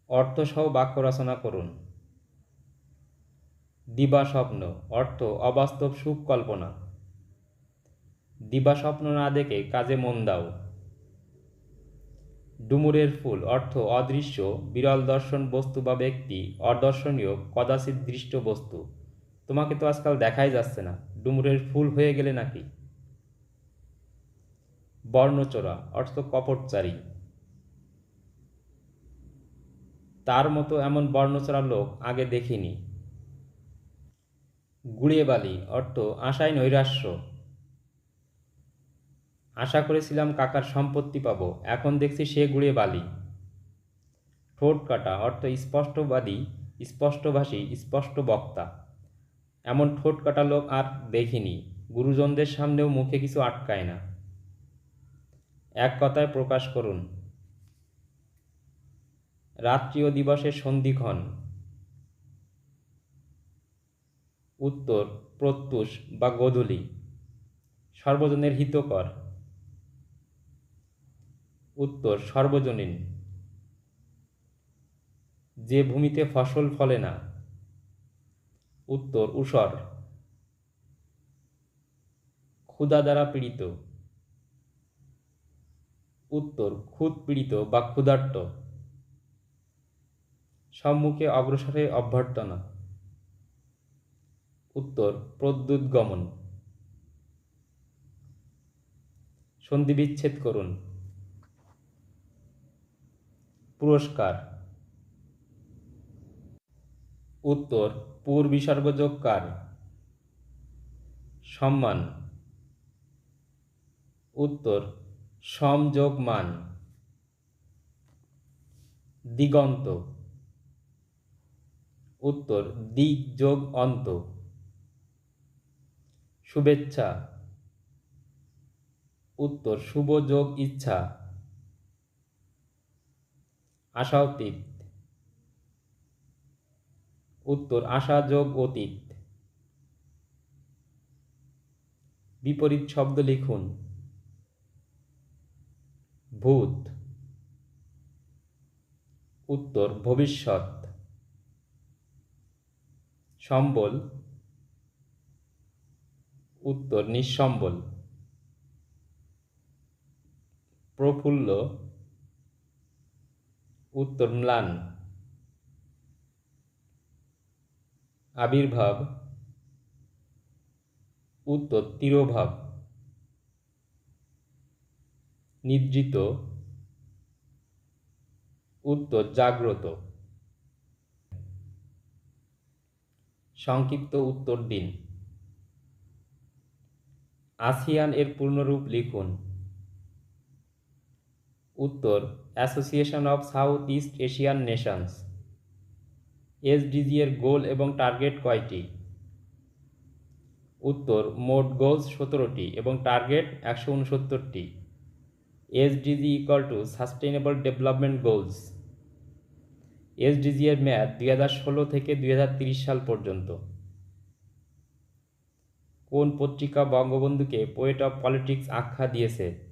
অর্থসহ বাক্য রচনা করুন। দিবাস্বপ্ন অর্থ অবাস্তব সুখ কল্পনা। দিবাস্বপ্ন না দেখে কাজে মন দাও। ডুমুরের ফুল অর্থ অদৃশ্য বিরল দর্শন বস্তু বা ব্যক্তি, অদর্শনীয় কদাচিৎ দৃষ্ট বস্তু। তোমাকে তো আজকাল দেখাই যাচ্ছে না, ডুমুরের ফুল হয়ে গেলে নাকি। বর্ণচোরা অর্থ কপটচারী। তার মতো এমন বর্ণচোরা লোক আগে দেখিনি। গুড়িয়ে বালি অর্থ আশায় নৈরাশ্য। আশা করেছিলাম কাকার সম্পত্তি পাবো, এখন দেখছি সে গুড়িয়ে বালি। ঠোঁট কাটা অর্থ স্পষ্টবাদী, স্পষ্টভাষী, স্পষ্ট বক্তা। এমন ঠোঁট কাটা লোক আর দেখিনি। গুরুজনদের সামনেও মুখে কিছু আটকায় না। এক কথায় প্রকাশ করুন। রাত্রি ও দিবসের সন্ধিক্ষণ। উত্তর প্রত্যুষ বা গোধূলি। সর্বজনের হিতকর। উত্তর সর্বজনীন। যে ভূমিতে ফসল ফলে না। উত্তর ঊষর। ক্ষুধা দ্বারা পীড়িত। উত্তর ক্ষুধ পীড়িত বা ক্ষুধার্ত। সম্মুখে অগ্রসরে অভ্যর্থনা। উত্তর প্রদ্যুৎগমন। সন্ধিবিচ্ছেদ করুন। পুরস্কার। উত্তর পুর বিসর্গযোগ কার। সম্মান। উত্তর সম যোগ মান। দিগন্ত। উত্তর দিক যোগ অন্ত। শুভেচ্ছা। উত্তর শুভ যোগ ইচ্ছা। আশাতীত। উত্তর আশা যোগ অতীত। বিপরীত শব্দ লিখুন। ভূত। উত্তর ভবিষ্যৎ। সম্বল। উত্তর নিঃসম্বল। প্রফুল্ল। উত্তর ম্লান। আবির্ভাব। উত্তর তিরোভাব। নিদ্রিত। উত্তর জাগ্রত। সংক্ষিপ্ত উত্তর দিন। আসিয়ান এর পূর্ণরূপ লিখুন। উত্তর association of south east Asian Nations. SDG এর গোল এবং টার্গেট কয়টি? উত্তর মোট গোলস 17টি এবং টার্গেট 169টি। SDG equal to sustainable development goals. SDG এর মেয়াদ 2016 থেকে 2030 সাল পর্যন্ত। কোন পত্রিকা বঙ্গবন্ধুকে পোয়েট অফ পলিটিক্স আখ্যা দিয়েছে?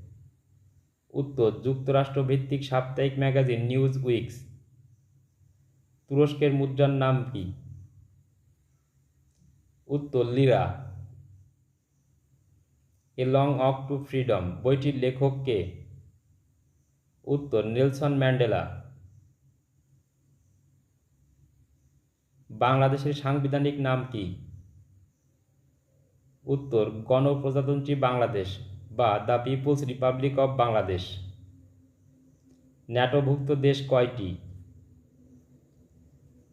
উত্তর যুক্তরাষ্ট্র ভিত্তিক সাপ্তাহিক ম্যাগাজিন নিউজ উইকস। তুরস্কের মুদ্রার নাম কি? উত্তর lira. A long walk to freedom বইটির লেখক কে? উত্তর নেলসন ম্যান্ডেলা। বাংলাদেশের সাংবিধানিক নাম কি? উত্তর গণপ্রজাতন্ত্রী বাংলাদেশ বা the people's republic of Bangladesh. ন্যাটোভুক্ত দেশ কয়টি?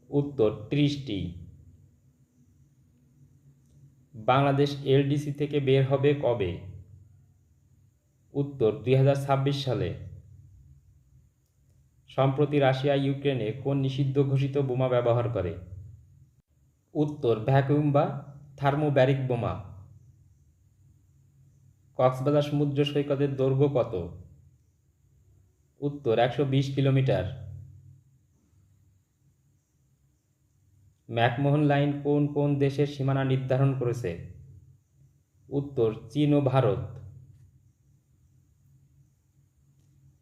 উত্তর 30টি। বাংলাদেশ এলডিসি থেকে বের হবে কবে? উত্তর 2026 সালে। সম্প্রতি রাশিয়া ইউক্রেনে কোন নিষিদ্ধ ঘোষিত বোমা ব্যবহার করে? উত্তর ভ্যাকুয়াম বা থার্মোব্যারিক বোমা। কক্সবাজার সমুদ্র সৈকতের দৈর্ঘ্য কত? উত্তর 120 কিলোমিটার। ম্যাকমোহন লাইন কোন কোন দেশের সীমানা নির্ধারণ করেছে? উত্তর চীন ও ভারত।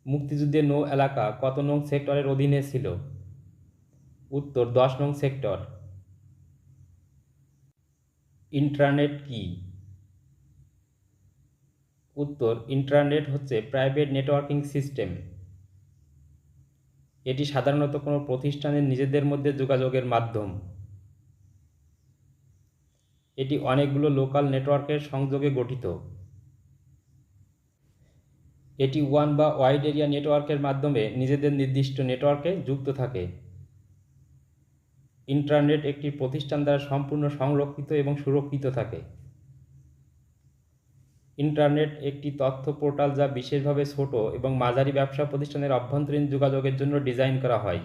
মুক্তিযুদ্ধে নৌ এলাকা কত নং সেক্টরের অধীনে ছিল? উত্তর 10 নং সেক্টর। ইন্ট্রানেট কি? উত্তর ইন্ট্রানেট হচ্ছে প্রাইভেট নেটওয়ার্কিং সিস্টেম। এটি সাধারণত কোনো প্রতিষ্ঠানের নিজেদের মধ্যে যোগাযোগের মাধ্যম। এটি অনেকগুলো লোকাল নেটওয়ার্কের সংযোগে গঠিত। এটি ওয়ান বা ওয়াইড এরিয়া নেটওয়ার্কের মাধ্যমে নিজেদের নির্দিষ্ট নেটওয়ার্কে যুক্ত থাকে। ইন্টারনেট একটি প্রতিষ্ঠান দ্বারা সম্পূর্ণ সংরক্ষিত এবং সুরক্ষিত থাকে। ইন্টারনেট একটি তথ্য পোর্টাল যা বিশেষভাবে ছোট এবং মাঝারি ব্যবসা প্রতিষ্ঠানের অভ্যন্তরীণ যোগাযোগের জন্য ডিজাইন করা হয়।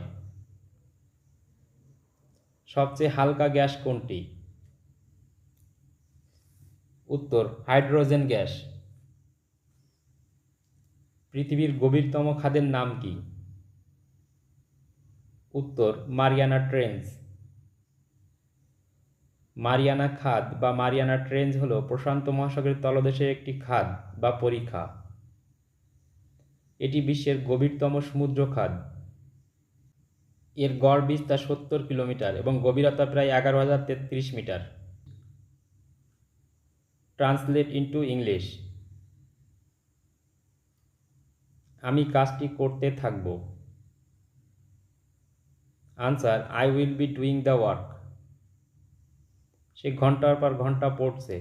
সবচেয়ে হালকা গ্যাস কোনটি? উত্তর হাইড্রোজেন গ্যাস। পৃথিবীর গভীরতম খাদের নাম কি? উত্তর মারিয়ানা ট্রেঞ্চ। মারিয়ানা খাদ বা মারিয়ানা ট্রেঞ্চ হল প্রশান্ত মহাসাগরের তলদেশের একটি খাদ বা পরিখা। এটি বিশ্বের গভীরতম সমুদ্র খাদ। এর গড় বিস্তার 70 কিলোমিটার এবং গভীরতা প্রায় 11,033 মিটার। Translate into English. আমি কাজটি করতে থাকব। Answer, I will be doing the work. সে ঘন্টার পর ঘন্টা পড়ছে।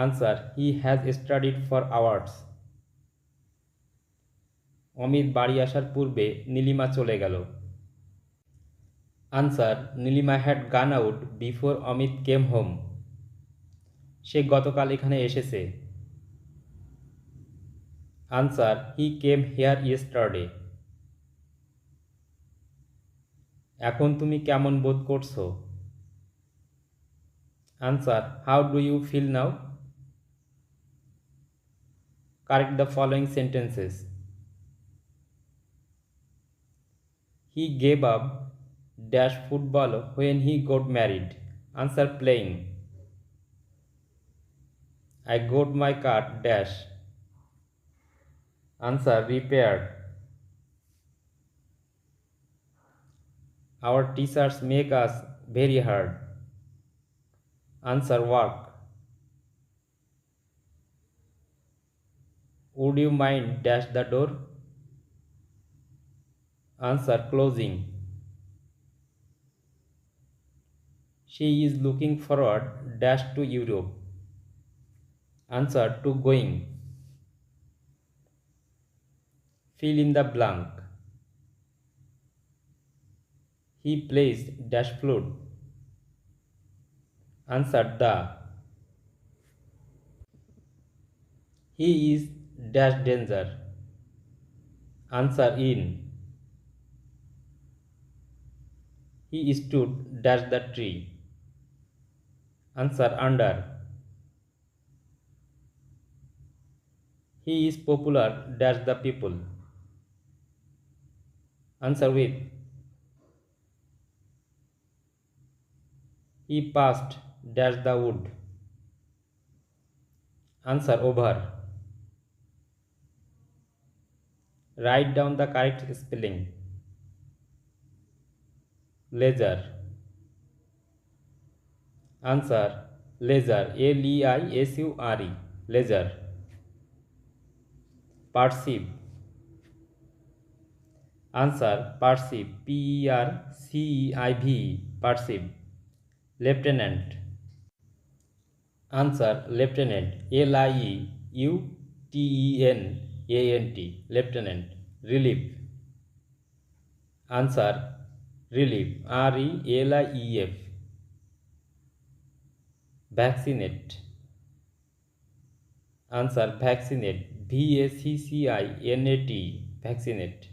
Answer, he has studied for hours. Amit বাড়ি আসার পূর্বে নীলিমা চলে গেল। Answer, Nilima had gone out before Amit came home. সে গতকাল এখানে এসেছে। Answer, he came here yesterday. এখন তুমি কেমন বোধ করছো? Answer, how do you feel now? Correct the following sentences. He gave up dash football when he got married. Answer, playing. I got my car dash. Answer, repaired. Our teachers make us very hard. Answer, work. Would you mind dash the door? Answer, closing. She is looking forward dash to Europe. Answer, to going. Fill in the blank. He plays dash flute. Answer, the. He is dash danger. Answer, in. He stood dash the tree. Answer, under. He is popular dash the people. Answer, with. He passed dash the wood. Answer, over. Write down the correct spelling. Leisure. Answer, leisure. Leisure. Leisure. Perceive. Answer, perceive. Perceive. Perceive. Lieutenant. Answer, lieutenant. Lieutenant. Lieutenant. Relief. Answer, relief. Relief. Vaccinate. Answer, vaccinate. Vaccinate. Vaccinate.